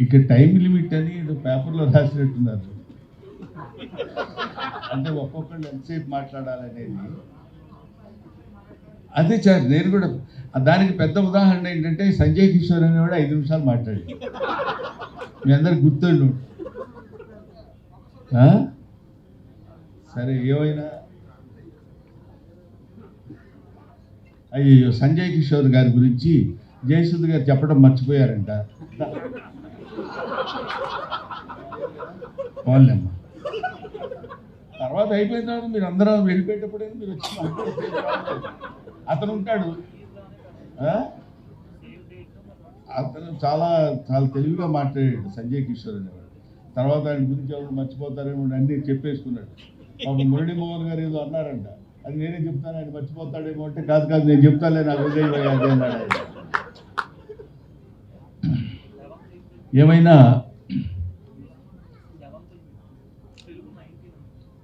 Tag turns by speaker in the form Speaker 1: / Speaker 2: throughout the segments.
Speaker 1: ఇక time limit అని ఏదో పేపర్లో రాసినట్టున్నారు. అంటే ఒక్కొక్కళ్ళు ఎంతసేపు మాట్లాడాలనేది. అదే సార్, నేను కూడా దానికి పెద్ద ఉదాహరణ ఏంటంటే సంజయ్ కిషోర్ అనేవాడు 5 నిమిషాలు మాట్లాడి, మీ అందరికి గుర్తుండు. సరే, ఏమైనా అయ్యో సంజయ్ కిషోర్ గారి గురించి జయసుధ్ గారు చెప్పడం మర్చిపోయారంట. పోన్లేమ్మ, తర్వాత అయిపోయిన తర్వాత మీరు అందరూ వెళ్ళిపోయేటప్పుడే మీరు వచ్చి అతను ఉంటాడు. అతను చాలా చాలా తెలివిగా మాట్లాడాడు సంజయ్ కిషోర్ అనేవాడు. తర్వాత ఆయన గురించి ఎవరు మర్చిపోతారేమో అన్నీ చెప్పేసుకున్నాడు. పాపం మురళీమోహన్ గారు ఏదో అన్నారంట, అది నేనే చెప్తాను, ఆయన మర్చిపోతాడేమో అంటే, కాదు కాదు నేను చెప్తాలే, నాకు ఉదయం అదే అన్నాడు ఆయన. ఏమైనా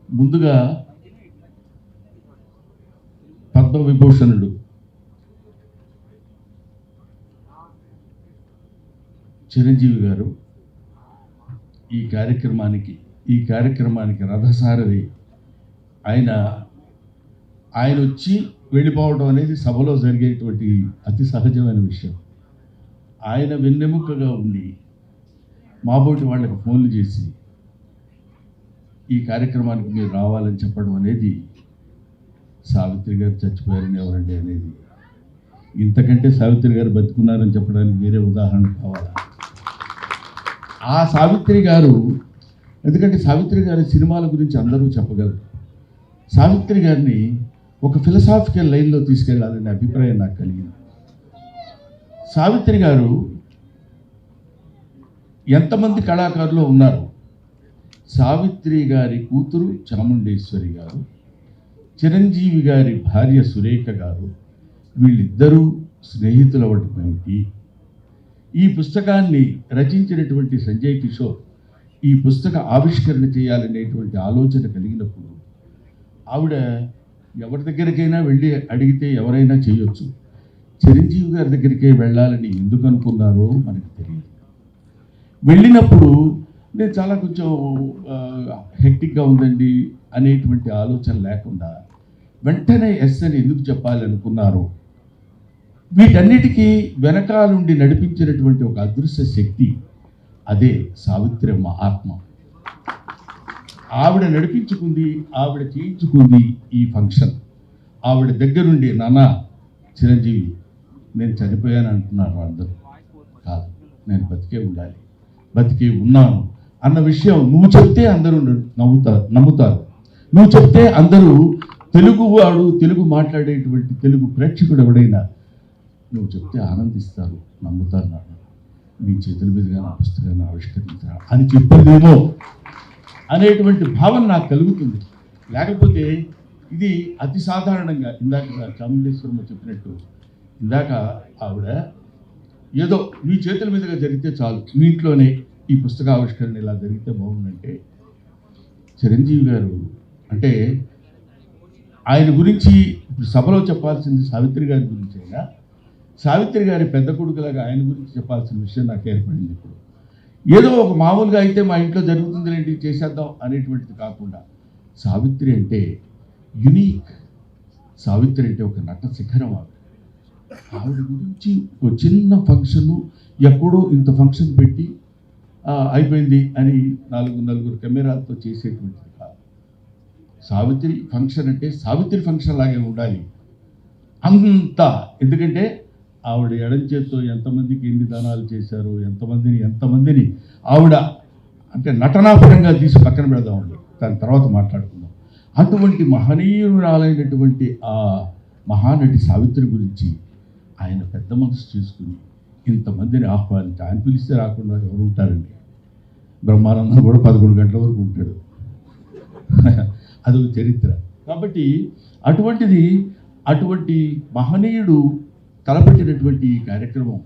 Speaker 1: ముందుగా పద్మవిభూషణుడు చిరంజీవి గారు ఈ కార్యక్రమానికి రథసారథి. ఆయన వచ్చి వెళ్ళిపోవడం అనేది సభలో జరిగేటువంటి అతి సహజమైన విషయం. ఆయన వెన్నెముకగా ఉండి మాబోటి వాళ్ళకి ఫోన్లు చేసి ఈ కార్యక్రమానికి మీరు రావాలని చెప్పడం అనేది, సావిత్రి గారు చచ్చిపోయారని ఎవరండి అనేది, ఇంతకంటే సావిత్రి గారు బతుకున్నారని చెప్పడానికి వేరే ఉదాహరణ కావాలా? ఆ సావిత్రి గారు, ఎందుకంటే సావిత్రి గారి సినిమాల గురించి అందరూ చెప్పగలరు. సావిత్రి గారిని ఒక ఫిలసాఫికల్ లైన్లో తీసుకెళ్లాలనే అభిప్రాయం నాకు కలిగింది. సావిత్రి గారు ఎంతమంది కళాకారులు ఉన్నారు? సావిత్రి గారి కూతురు చాముండేశ్వరి గారు, చిరంజీవి గారి భార్య సురేఖ గారు, వీళ్ళిద్దరూ స్నేహితుల వంటి. ఈ పుస్తకాన్ని రచించినటువంటి సంజయ్ కిషోర్ ఈ పుస్తక ఆవిష్కరణ చేయాలనేటువంటి ఆలోచన కలిగినప్పుడు ఆవిడ ఎవరి దగ్గరికైనా వెళ్ళి అడిగితే ఎవరైనా చేయొచ్చు, చిరంజీవి గారి దగ్గరికే వెళ్ళాలని ఎందుకు అనుకున్నారో మనకు తెలియదు. వెళ్ళినప్పుడు నేను చాలా కొంచెం హెక్టిక్గా ఉందండి అనేటువంటి ఆలోచన లేకుండా వెంటనే ఎస్ అని ఎందుకు చెప్పాలి అనుకున్నారో, వీటన్నిటికీ వెనకాలుండి నడిపించినటువంటి ఒక అదృశ్య శక్తి, అదే సావిత్రమ్మ ఆత్మ. ఆవిడ నడిపించుకుంది, ఆవిడ చేయించుకుంది ఈ ఫంక్షన్. ఆవిడ దగ్గరుండి, నాన్న చిరంజీవి నేను చనిపోయాను అంటున్నారు అందరూ, కాదు నేను బతికే ఉండాలి, బతికే ఉన్నాను అన్న విషయం నువ్వు చెప్తే అందరూ నమ్ముతారు. నువ్వు చెప్తే అందరూ, తెలుగువాడు, తెలుగు మాట్లాడేటువంటి తెలుగు ప్రేక్షకుడు ఎవడైనా నువ్వు చెప్తే ఆనందిస్తారు, నమ్ముతారు. నాన్న నీ చేతుల మీదుగా నా పుస్తకాన్ని ఆవిష్కరించరా అని చెప్పిందేమో అనేటువంటి భావన నాకు కలుగుతుంది. లేకపోతే ఇది అతి సాధారణంగా ఇందాక చాముండేశ్వరమ్మ చెప్పినట్టు, ఇందాక ఆవిడ ఏదో మీ చేతుల మీదుగా జరిగితే చాలు, మీ ఇంట్లోనే ఈ పుస్తక ఆవిష్కరణ ఇలా జరిగితే బాగుందంటే, చిరంజీవి గారు అంటే ఆయన గురించి ఇప్పుడు సభలో చెప్పాల్సింది సావిత్రి గారి గురించి అయినా, సావిత్రి గారి పెద్ద కొడుకులాగా ఆయన గురించి చెప్పాల్సిన విషయం నాకు ఏర్పడింది. ఇప్పుడు ఏదో ఒక మామూలుగా అయితే మా ఇంట్లో జరుగుతుంది ఏంటి చేసేద్దాం అనేటువంటిది కాకుండా, సావిత్రి అంటే యునీక్. సావిత్రి అంటే ఒక నట శిఖరం. ఆవిడ గురించి ఒక చిన్న ఫంక్షను, ఎక్కడో ఇంత ఫంక్షన్ పెట్టి అయిపోయింది అని నలుగురు కెమెరాలతో చేసేటువంటిది కాదు. సావిత్రి ఫంక్షన్ అంటే సావిత్రి ఫంక్షన్ లాగే ఉండాలి అంతా. ఎందుకంటే ఆవిడ ఎడం చేత్తో ఎంతమందికి ఎన్ని దానాలు చేశారో, ఎంతమందిని ఆవిడ అంటే నటనాపరంగా తీసి పక్కన పెడదామండి, దాని తర్వాత మాట్లాడుకుందాం. అటువంటి మహనీయురాలైనటువంటి ఆ మహానటి సావిత్రి గురించి ఆయన పెద్ద మనసు చేసుకుని ఇంతమందిని ఆహ్వానించి, ఆయన పిలిస్తే రాకుండా ఎవరు ఉంటారండి? బ్రహ్మానందం కూడా 11 గంటల వరకు ఉంటాడు, అదొక చరిత్ర. కాబట్టి అటువంటి మహనీయుడు తలపెట్టినటువంటి ఈ కార్యక్రమం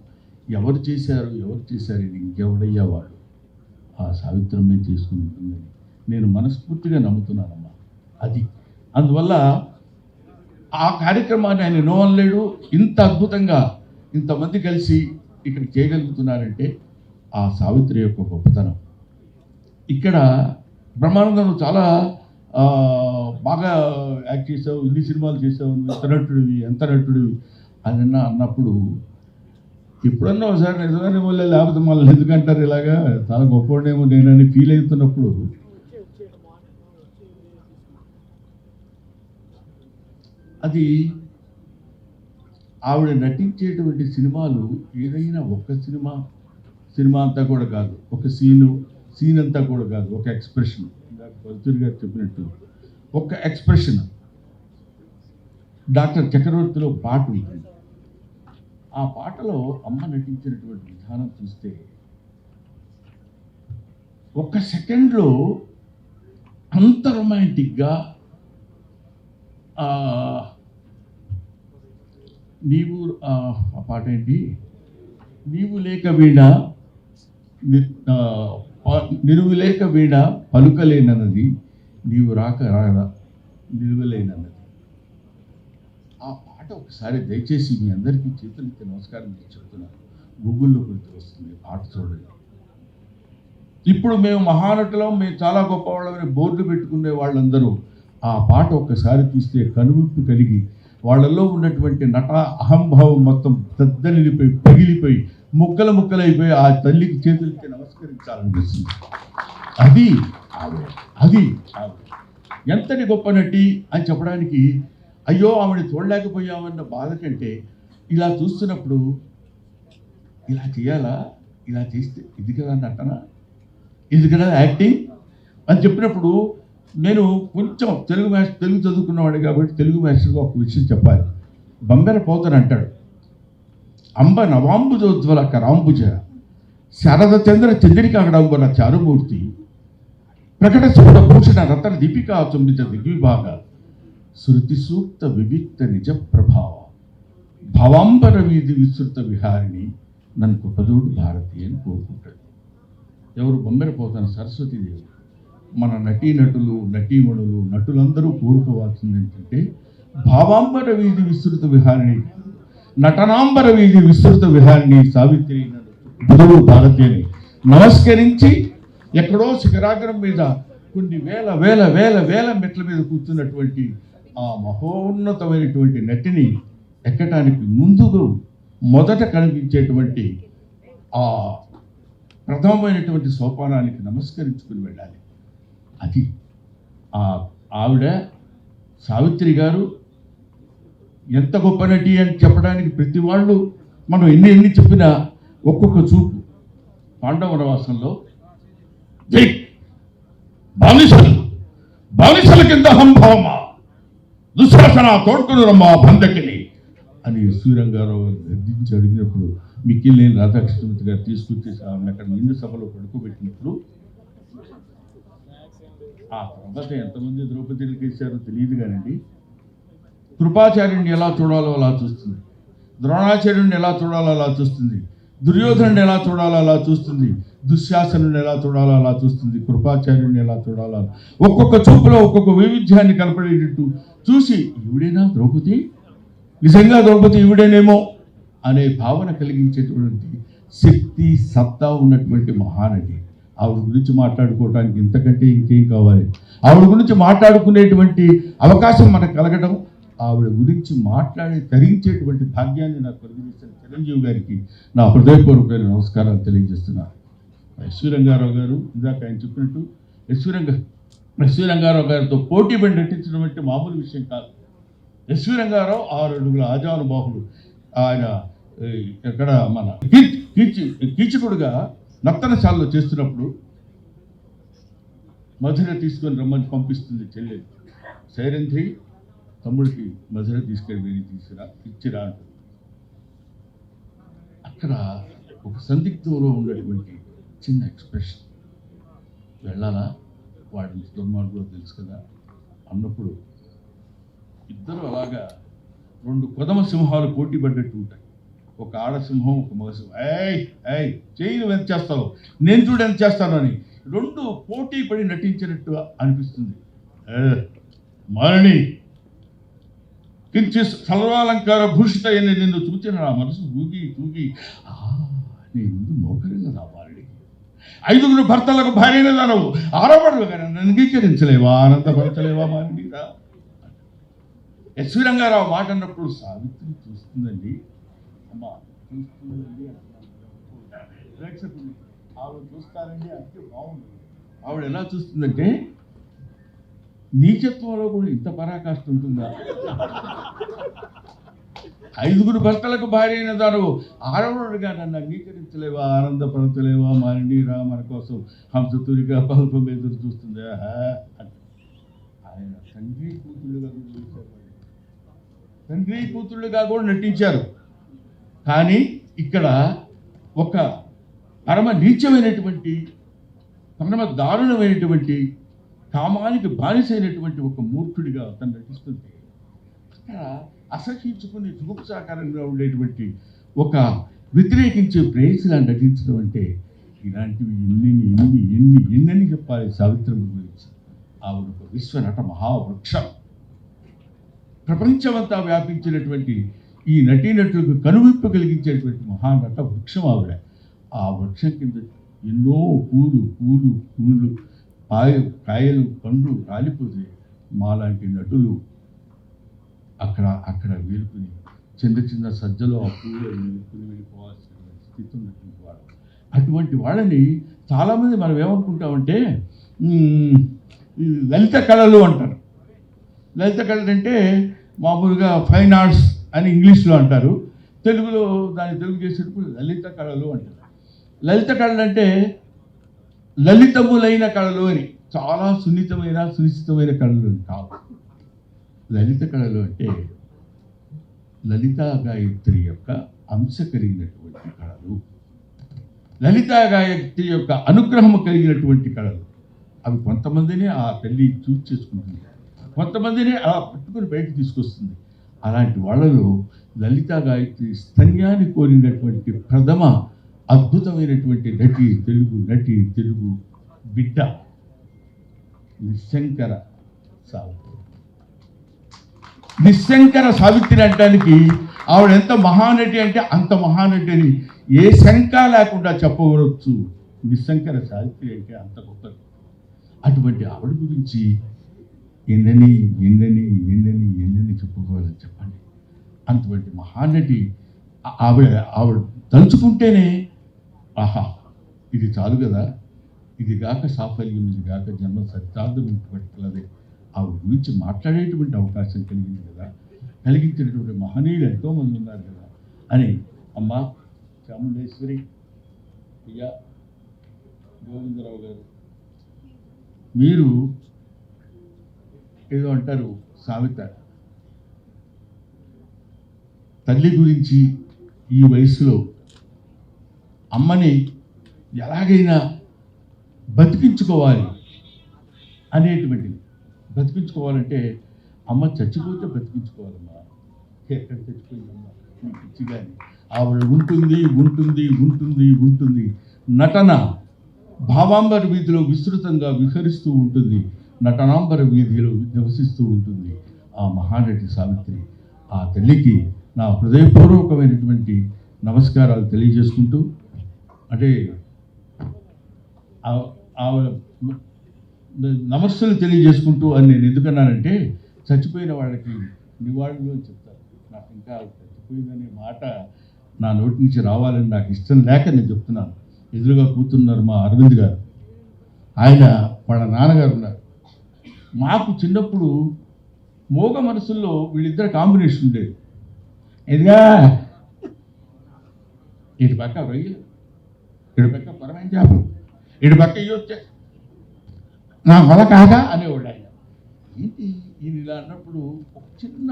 Speaker 1: ఎవరు చేశారు ఇంకెవడయ్యా వాడు? ఆ సావిత్రమే చేసుకుని ఉంటుందని నేను మనస్ఫూర్తిగా నమ్ముతున్నానమ్మా. అది అందువల్ల ఆ కార్యక్రమాన్ని ఆయన నో అనలేడు. ఇంత అద్భుతంగా ఇంతమంది కలిసి ఇక్కడ చేయగలుగుతున్నారంటే ఆ సావిత్రి యొక్క గొప్పతనం. ఇక్కడ బ్రహ్మానందం నువ్వు చాలా బాగా యాక్ట్ చేసావు, ఇన్ని సినిమాలు చేసావు, నువ్వు ఎంత నటుడివి అని అన్నప్పుడు ఎప్పుడన్నా ఒకసారి నిజమైన మళ్ళీ లేకపోతే మళ్ళీ ఎందుకంటారు ఇలాగా చాలా గొప్పవాడేమో నేనని ఫీల్ అవుతున్నప్పుడు అది ఆవిడ నటించేటువంటి సినిమాలు ఏదైనా ఒక సినిమా అంతా కూడా కాదు, ఒక సీన్ అంతా కూడా కాదు, ఒక ఎక్స్ప్రెషన్. ఇందాక పరుచూరి గారు చెప్పినట్టు ఒక ఎక్స్ప్రెషన్. డాక్టర్ చక్రవర్తిలో పాట ఉంటుంది. ఆ పాటలో అమ్మ నటించినటువంటి విధానం చూస్తే ఒక్క సెకండ్లో అంత రొమాంటిక్గా నీవు ఆ పాట ఏంటి, నీవు లేక వీణ నిలువు లేక వీణ పలుకలేనన్నది, నీవు రాక రాదా నిలువలేనన్నది. ఆ పాట ఒకసారి దయచేసి మీ అందరికీ చేతులెత్తి నమస్కారం చేసి చెప్తున్నాను, గూగుల్లో గుర్తు వస్తుంది, పాట చూడండి. ఇప్పుడు మేము మహానటులం, మేము చాలా గొప్పవాళ్ళమని బోర్డు పెట్టుకునే వాళ్ళందరూ ఆ పాట ఒక్కసారి చూస్తే కనువిప్పు కలిగి వాళ్ళల్లో ఉన్నటువంటి నట అహంభావం మొత్తం పెద్దలిపోయి పగిలిపోయి ముక్కలైపోయి ఆ తల్లికి చేతులకి నమస్కరించాలనిపిస్తుంది. అది ఆవిడ ఎంతటి గొప్ప నటి అని చెప్పడానికి, అయ్యో ఆవిడ చూడలేకపోయామన్న బాధ కంటే ఇలా చూస్తున్నప్పుడు ఇలా చేయాలా, ఇలా చేస్తే ఇది కదా నటన, ఇది కదా యాక్టింగ్ అని చెప్పినప్పుడు నేను కొంచెం తెలుగు చదువుకున్నవాడు కాబట్టి తెలుగు మాస్టర్గా ఒక విషయం చెప్పాలి. బంబెర పోతన అంటాడు, అంబ నవాంబుజోజ్వల కరాంబుజ శారద చంద్ర చంద్రికాగడంబర చారుమూర్తి ప్రకట శుభ భూషణ రతన దీపికా చుంబిత దిగ్విభాగ శృతి సూక్త వివిక్త నిజ ప్రభావ భవాంబర వీధి విస్తృత విహారిణి నన్ను కృపదోడు భారతి అని కోరుకుంటాడు. ఎవరు? బొమ్మెర పోతన సరస్వతీదేవి. మన నటీనటులు నటీమణులు నటులందరూ కోరుకోవాల్సింది ఏంటంటే భావాంబర వీధి విస్తృత విహారిణి, నటనాంబర వీధి విస్తృత విహారిణి సావిత్రి బుధుడు భారతి అని నమస్కరించి ఎక్కడో శిఖరాగ్రం మీద కొన్ని వేల వేల వేల వేల మెట్ల మీద కూర్చున్నటువంటి ఆ మహోన్నతమైనటువంటి నటిని ఎక్కటానికి ముందుగా మొదట కనిపించేటువంటి ఆ ప్రథమమైనటువంటి సోపానానికి నమస్కరించుకుని వెళ్ళాలి. అది ఆవిడ సావిత్రి గారు ఎంత గొప్ప నటి అని చెప్పడానికి ప్రతి వాళ్ళు మనం ఎన్ని చెప్పినా ఒక్కొక్క చూపు. పాండవ వనవాసంలో జై బానిసల కింద హంభావమా దుశ్శాసన తోడ్కొని రమ్మా బంధకిని అని శ్రీరంగారావు గారు గద్దించి అడిగినప్పుడు మిక్కిలేని రాధాకృష్ణమూర్తి గారు తీసుకొచ్చేసి ఆమెను అక్కడ నిండు సభలో పడుకోబెట్టినప్పుడు ఆ తర్వాత ఎంతమంది ద్రౌపదికి వేశారో తెలియదు కానండి, కృపాచార్యుడిని ఎలా చూడాలో అలా చూస్తుంది, ద్రోణాచార్యుడిని ఎలా చూడాలో అలా చూస్తుంది, దుర్యోధనుడిని ఎలా చూడాలో అలా చూస్తుంది, దుశ్శాసనుడిని ఎలా చూడాలో అలా చూస్తుంది, కృపాచార్యుడిని ఎలా చూడాలో ఒక్కొక్క చూపులో ఒక్కొక్క వైవిధ్యాన్ని కనపడేటట్టు చూసి ఈవిడేనా ద్రౌపది, నిజంగా ద్రౌపది ఈవిడేనేమో అనే భావన కలిగించేటువంటి శక్తి సత్తా ఉన్నటువంటి మహానటి. ఆవిడ గురించి మాట్లాడుకోవడానికి ఇంతకంటే ఇంకేం కావాలి? ఆవిడ గురించి మాట్లాడుకునేటువంటి అవకాశం మనకు కలగడం, ఆవిడ గురించి తరించేటువంటి భాగ్యాన్ని నాకు కలిగించిన చిరంజీవి గారికి నా హృదయపూర్వకమైన నమస్కారాలు తెలియజేస్తున్నాను. ఎస్వీరంగారావు గారు ఇందాక ఆయన చెప్పినట్టు ఎస్వీరంగారావు గారితో పోటీ పడి నటించడం అంటే మామూలు విషయం కాదు. ఎస్వీరంగారావు 6 అడుగుల ఆజానుబాహుడు. ఆయన ఎక్కడ మన కీచకుడుగా నర్తనశాలలో చేస్తున్నప్పుడు మధుర తీసుకొని రమ్మని పంపిస్తుంది చెల్లెలు. సైరంధ్రి తమ్ముడికి మధుర తీసుకెళ్ళి ఇచ్చిరా అంటుంది. అక్కడ ఒక సందిగ్ధంలో ఉండేటువంటి చిన్న ఎక్స్ప్రెషన్, వెళ్ళాలా వాడిని దుర్మార్గులో తెలుసు కదా అన్నప్పుడు ఇద్దరు అలాగా 2 కొదమ సింహాలు పోటీ పడ్డట్టు ఉంటాయి. ఒక ఆడసింహం, ఒక మగసింహం. చేయి నువ్వు ఎంత చేస్తావు, నేను చూడు ఎంత చేస్తాను అని 2 పోటీ పడి నటించినట్టు అనిపిస్తుంది. మారణి కించి సర్వాలంకార భూషిత అని నిన్ను చూచిన నా మనసు తూగి నేను ముందు మోకరిగా రావాలి. 5 భర్తలకు భార్యనే దానవు, ఆరవడు కానీ నన్ను అంగీకరించలేవా, ఆనందపరచలేవా మాననీరా. ఎస్వి రంగారావు మాట అన్నప్పుడు సావిత్రి చూస్తుందండి, అమ్మా చూస్తుందండి ప్రేక్షకులు ఆవిడ చూస్తారండి అంటే బాగుంది. ఆవిడ ఎలా చూస్తుందంటే నీచత్వంలో కూడా ఇంత పరాకాష్ట ఉంటుందా. 5 భర్తలకు భార్య అయిన దాను ఆరవడుగా నన్ను అంగీకరించలేవా, ఆనందపరచలేవా మాననీరా, మన కోసం హంసతూరిగా పల్పం ఎదురు చూస్తుందా. ఆయన తండ్రి కూతుళ్ళుగా కూడా నటించారు. కానీ ఇక్కడ ఒక పరమ నీచమైనటువంటి, పరమ దారుణమైనటువంటి, కామానికి బానిసైనటువంటి ఒక మూర్ఖుడిగా అతను నటిస్తుంటే ఇక్కడ అసహించుకుని జుగుప్సాకారంగా ఉండేటువంటి ఒక వ్యతిరేకించే ప్రేయసిలా నటించడం అంటే ఇలాంటివి ఎన్నెన్ని చెప్పాలి సావిత్రమ్మ గురించి. ఆవిడ ఒక విశ్వనట మహావృక్షం, ప్రపంచమంతా వ్యాపించినటువంటి ఈ నటీనటులకు కనువిప్పు కలిగించేటువంటి మహానట వృక్షం ఆవిడ. ఆ వృక్షం కింద ఎన్నో పూలు కాయలు పండ్లు రాలిపోతే మాలాంటి నటులు అక్కడ వేలుకుని చిన్న సజ్జలో ఆ పూలు వేలుకుని వెళ్ళిపోవాల్సిన స్థితి ఉన్నటువంటి వాడు. అటువంటి వాళ్ళని చాలామంది మనం ఏమనుకుంటామంటే లలిత కళలు అంటారు. లలిత కళలు అంటే మామూలుగా ఫైన్ ఆర్ట్స్ అని ఇంగ్లీష్లో అంటారు, తెలుగులో దాన్ని తెలుగు చేసేటప్పుడు లలిత కళలు అంటారు. లలిత కళలు అంటే లలితములైన కళలు అని, చాలా సునిశ్చితమైన కళలు కావు. లలిత కళలు అంటే లలితా గాయత్రి యొక్క అంశ కలిగినటువంటి కళలు, లలితా గాయత్రి యొక్క అనుగ్రహము కలిగినటువంటి కళలు. అవి కొంతమందిని ఆ తల్లి చూస్ చేసుకుంటుంది, కొంతమందిని అలా పట్టుకుని బయటకు తీసుకొస్తుంది. అలాంటి వాళ్ళలో లలితా గాయత్రి స్తన్యాన్ని కోరినటువంటి ప్రథమ అద్భుతమైనటువంటి తెలుగు బిడ్డ నిశంకర సావిత్రి అంటానికి ఆవిడ ఎంత మహానటి అంటే అంత మహానటి అని ఏ శంక లేకుండా చెప్పవచ్చు. నిశంకర సావిత్రి అంటే అంత గొప్పది. అటువంటి ఆవిడ గురించి ఎన్నని చెప్పుకోవాలని చెప్పండి. అటువంటి మహానటి ఆవిడ తలుచుకుంటేనే ఆహా ఇది చాలు కదా, ఇది గాక సాఫల్యం, ఇది గాక జన్మ సత్యార్థం పట్టుకలదే ఆవిడ గురించి మాట్లాడేటువంటి అవకాశం కలిగింది కదా, కలిగించినటువంటి మహనీయులు ఎంతోమంది ఉన్నారు కదా అని. అమ్మ చాముండేశ్వరి, అయ్యా గోవిందరావు గారు, మీరు ఏదో అంటారు సావిత్ర తల్లి గురించి ఈ వయసులో అమ్మని ఎలాగైనా బతికించుకోవాలి అనేటువంటిది. బతికించుకోవాలంటే అమ్మ చచ్చిపోతే బతికించుకోవాలమ్మా, ఎక్కడ చచ్చిపోయిందమ్మా పిచ్చి కానీ ఆవిడ ఉంటుంది. నటన భావాంబర వీధిలో విస్తృతంగా విహరిస్తూ ఉంటుంది, నటనాంబర వీధిలో నివసిస్తూ ఉంటుంది ఆ మహానటి సావిత్రి. ఆ తల్లికి నా హృదయపూర్వకమైనటువంటి నమస్కారాలు తెలియజేసుకుంటూ, అంటే నమస్సులు తెలియజేసుకుంటూ అని నేను ఎందుకన్నానంటే చచ్చిపోయిన వాళ్ళకి నివాళులు అని చెప్తారు. నాకు ఇంకా చచ్చిపోయిందనే మాట నా నోటి నుంచి రావాలని నాకు ఇష్టం లేక నేను చెప్తున్నాను. ఎదురుగా కూర్చున్నారు మా అరవింద్ గారు, ఆయన వాళ్ళ నాన్నగారు ఉన్నారు. మాకు చిన్నప్పుడు మోగ మనసుల్లో వీళ్ళిద్దరు కాంబినేషన్ ఉండేది. ఎదిగా ఇటు పక్క రొయ్యలు, ఇటు పక్క పరమైన చేపలు, ఇటు పక్క ఇయ్యొచ్చే నా వల కాగా అనేవాడు ఆయన. ఏంటి ఈయన ఇలా అన్నప్పుడు ఒక చిన్న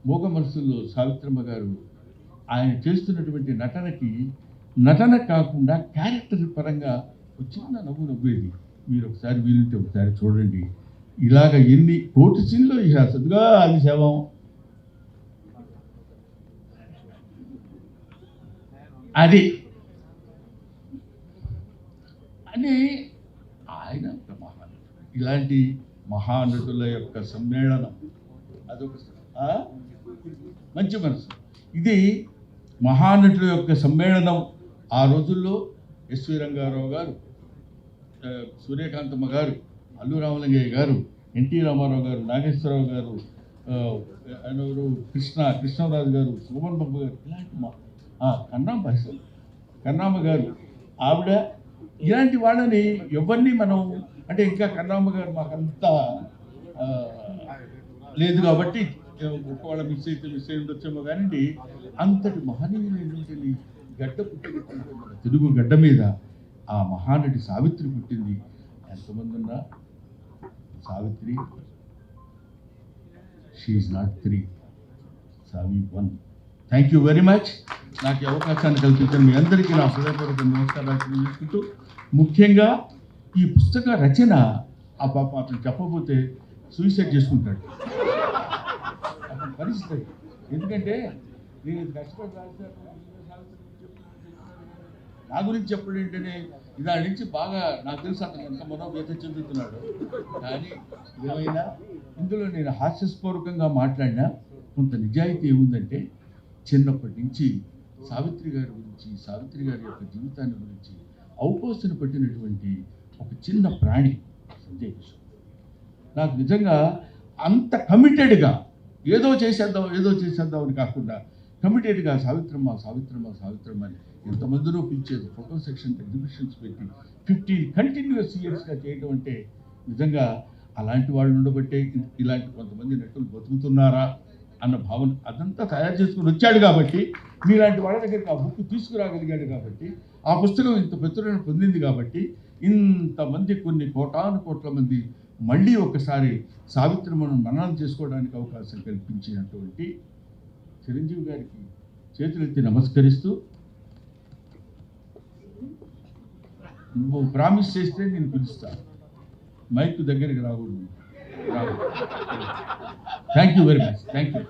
Speaker 1: మోగ మనసుల్లో సావిత్రమ్మ గారు ఆయన చేస్తున్నటువంటి నటన కాకుండా క్యారెక్టర్ పరంగా ఒక చిన్న నవ్వేది. మీరు ఒకసారి వీలుంటే ఒకసారి చూడండి. ఇలాగ ఎన్ని కోటి సీన్లో సద్గా అది శవం అది అని ఆయన ఒక మహానటుడు. ఇలాంటి మహానటుల యొక్క సమ్మేళనం అదొక మంచి మనసు. ఇది మహానటుల యొక్క సమ్మేళనం. ఆ రోజుల్లో ఎస్వి రంగారావు గారు, సూర్యకాంతమ్మ గారు, అల్లు రామలింగయ్య గారు, ఎన్టీ రామారావు గారు, నాగేశ్వరరావు గారు, ఎవరు కృష్ణరాజు గారు, సుమన్ బాబు గారు, ఇలాంటి కన్నామ్మ గారు ఆవిడ, ఇలాంటి వాళ్ళని ఎవరిని మనం అంటే ఇంకా కన్నామ్మ గారు మాకంతా లేదు కాబట్టి ఒకవేళ మిస్ అయి ఉండొచ్చేమో కానీ అంతటి మహనీయులైనటువంటి గడ్డ పుట్టిన మన తెలుగు గడ్డ మీద ఆ మహానటి సావిత్రి పుట్టింది. ఎంతమంది ఉన్నా Savitri she's not 3, Savi 1. Thank you very much. నాకు ఈ అవకాశాన్ని కల్పించిన మీ అందరికీ నా హృదయపూర్వక నమస్కారాలు తెలియజేసుకుంటూ, ముఖ్యంగా ఈ పుస్తక రచన ఆ పాప అతను చెప్పబోతే సూసైడ్ చేసుకుంటాడు అతని పరిస్థితి. ఎందుకంటే నేను కష్టపడి నా గురించి చెప్పడం ఏంటనే దాని నుంచి బాగా నాకు తెలుసు అతను ఎంత మనోవ్యత చెందుతున్నాడు. కానీ ఏమైనా ఇందులో నేను హాస్యస్పూర్వకంగా మాట్లాడినా కొంత నిజాయితీ ఏముందంటే, చిన్నప్పటి నుంచి సావిత్రి గారి గురించి, సావిత్రి గారి యొక్క జీవితాన్ని గురించి ఔపోసన పట్టినటువంటి ఒక చిన్న ప్రాణి సంజయ్ కిషోర్. నాకు నిజంగా అంత కమిటెడ్గా ఏదో చేసేద్దాం అని కాకుండా కమిటెడ్గా సావిత్రమ్మ అని ఎంతమందినో పిలిచేది. ఫోటో సెక్షన్ ఎగ్జిబిషన్స్ పెట్టి 15 కంటిన్యూస్ ఇయర్స్గా చేయడం అంటే నిజంగా అలాంటి వాళ్ళు ఉండబట్టే ఇలాంటి కొంతమంది నటులు బతుకుతున్నారా అన్న భావన అదంతా తయారు చేసుకుని వచ్చాడు కాబట్టి, మీలాంటి వాళ్ళ దగ్గరికి ఆ బుక్ తీసుకురాగలిగాడు కాబట్టి, ఆ పుస్తకం ఇంత ప్రచురణ పొందింది కాబట్టి, ఇంతమంది కొన్ని కోట్ల మంది మళ్ళీ ఒకసారి సావిత్రమ్మను మననం చేసుకోవడానికి అవకాశం కల్పించినటువంటి చిరంజీవి గారికి చేతులెత్తి నమస్కరిస్తూ, నువ్వు ప్రామిస్ చేస్తే నేను పిలుస్తాను, మైక్ దగ్గరికి రాకూడదు. Thank you very much. Thank you.